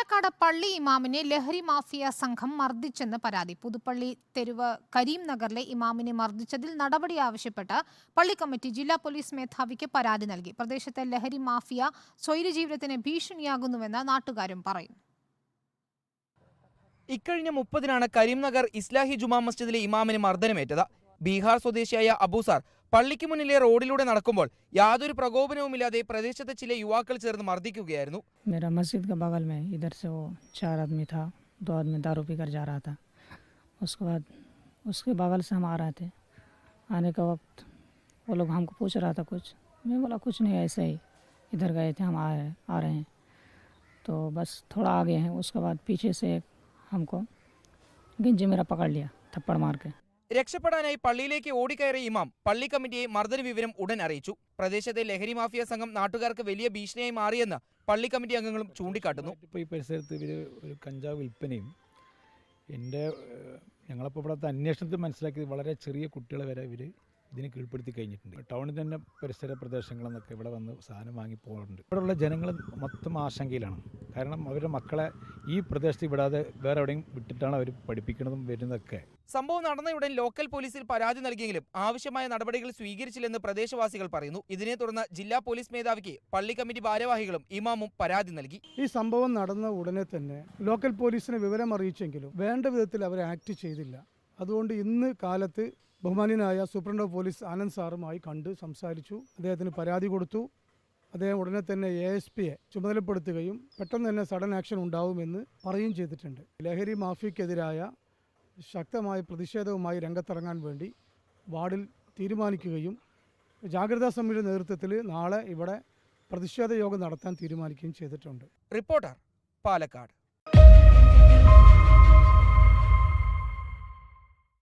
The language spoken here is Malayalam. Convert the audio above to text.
പാലക്കാട് പള്ളി ഇമാമിനെ ലഹരി മാഫിയ സംഘം മർദ്ദിച്ചെന്ന് പരാതി. പുതുപ്പള്ളി തെരുവ് കരീം നഗറിലെ ഇമാമിനെ മർദ്ദിച്ചതിൽ നടപടി ആവശ്യപ്പെട്ട് പള്ളി കമ്മിറ്റി ജില്ലാ പോലീസ് മേധാവിക്ക് പരാതി നൽകി. പ്രദേശത്തെ ലഹരി മാഫിയ സ്വൈരജീവിതത്തിന് ഭീഷണിയാകുന്നുവെന്ന് നാട്ടുകാരും പറയുന്നു. ഇക്കഴിഞ്ഞ 30-നാണ് കരീംനഗർ ഇസ്ലാഹി ജുമാ മസ്ജിദിലെ ഇമാമിന് മർദ്ദനമേറ്റത്. ബീഹാർ സ്വദേശിയായ അബൂസാർ പള്ളിക്ക് മുന്നിലെ റോഡിലൂടെ നടക്കുമ്പോൾ യാതൊരു പ്രകോപനവുമില്ലാതെ പ്രദേശത്തെ ചില യുവാക്കൾ ചേർന്ന് മർദ്ദിക്കുകയായിരുന്നു. मेरा मस्जिद के बगल में इधर से वो 4 आदमी था, 2 आदमी दारू पीकर जा रहा था। उसके बाद उसके बगल से हम आ रहे थे। आने के वक्त वो लोग हमको पूछ रहा था कुछ, मैं बोला कुछ नहीं, ऐसे ही इधर गए थे, हम आ रहे हैं। तो बस थोड़ा आगे हैं, उसके बाद पीछे से हमको गिंजी मेरा पकड़ लिया थप्पड़ मार के। രക്ഷപ്പെടാനായി പള്ളിയിലേക്ക് ഓടിക്കയറിയ ഇമാം പള്ളി കമ്മിറ്റിയെ മർദ്ദന വിവരം ഉടൻ അറിയിച്ചു. പ്രദേശത്തെ ലഹരി മാഫിയ സംഘം നാട്ടുകാർക്ക് വലിയ ഭീഷണിയായി മാറിയെന്ന് പള്ളി കമ്മിറ്റി അംഗങ്ങളും ചൂണ്ടിക്കാട്ടുന്നു. ഇപ്പോൾ ഈ പരിസരത്ത് ഇവർ ഒരു കഞ്ചാവ് വിൽപ്പനയും ഞങ്ങളിപ്പോൾ ഇവിടുത്തെ അന്വേഷണത്തിൽ മനസ്സിലാക്കിയത് വളരെ ചെറിയ കുട്ടികളെ വരെ ഇവർ ഇതിനെ കീഴ്പ്പെടുത്തി കഴിഞ്ഞിട്ടുണ്ട്. ടൗണിൽ തന്നെ പരിസര പ്രദേശങ്ങളിൽ നിന്നൊക്കെ ഇവിടെ വന്ന് സാധനം വാങ്ങി പോകുന്നുണ്ട്. ഇവിടെയുള്ള ജനങ്ങൾ മൊത്തം ആശങ്കയിലാണ്. കാരണം അവരുടെ മക്കളെ ഈ പ്രദേശത്ത് വിടാതെ വേറെ എവിടെയും വിട്ടിട്ടാണ് അവർ പഠിപ്പിക്കുന്നതും വരുന്നതൊക്കെ. സംഭവം നടന്നയുടൻ ലോക്കൽ പോലീസിൽ പരാതി നൽകിയെങ്കിലും ആവശ്യമായ നടപടികൾ സ്വീകരിച്ചില്ലെന്ന് പ്രദേശവാസികൾ പറയുന്നു. ഇതിനെ തുടർന്ന് ജില്ലാ പോലീസ് മേധാവിക്ക് പള്ളി കമ്മിറ്റി ഭാരവാഹികളും ഇമാമും പരാതി നൽകി. ഈ സംഭവം നടന്ന ഉടനെ തന്നെ ലോക്കൽ പോലീസിനെ വിവരം അറിയിച്ചെങ്കിലും വേണ്ട വിധത്തിൽ അവർ ആക്ട് ചെയ്തില്ല. അതുകൊണ്ട് ഇന്ന് കാലത്ത് ബഹുമാന്യനായ സൂപ്രണ്ട് ഓഫ് പോലീസ് ആനന്ദ് സാറുമായി കണ്ട് സംസാരിച്ചു. അദ്ദേഹത്തിന് പരാതി കൊടുത്തു. അദ്ദേഹം ഉടനെ തന്നെ ASPയെ ചുമതലപ്പെടുത്തുകയും പെട്ടെന്ന് തന്നെ സഡൻ ആക്ഷൻ ഉണ്ടാവുമെന്ന് പറയുകയും ചെയ്തിട്ടുണ്ട്. ലഹരി മാഫിയക്കെതിരായ ശക്തമായ പ്രതിഷേധവുമായി രംഗത്തിറങ്ങാൻ വേണ്ടി വാർഡിൽ തീരുമാനിക്കുകയും ജാഗ്രതാ സമിതിയുടെ നേതൃത്വത്തിൽ നാളെ ഇവിടെ പ്രതിഷേധ യോഗം നടത്താൻ തീരുമാനിക്കുകയും ചെയ്തിട്ടുണ്ട്. റിപ്പോർട്ടർ, പാലക്കാട്.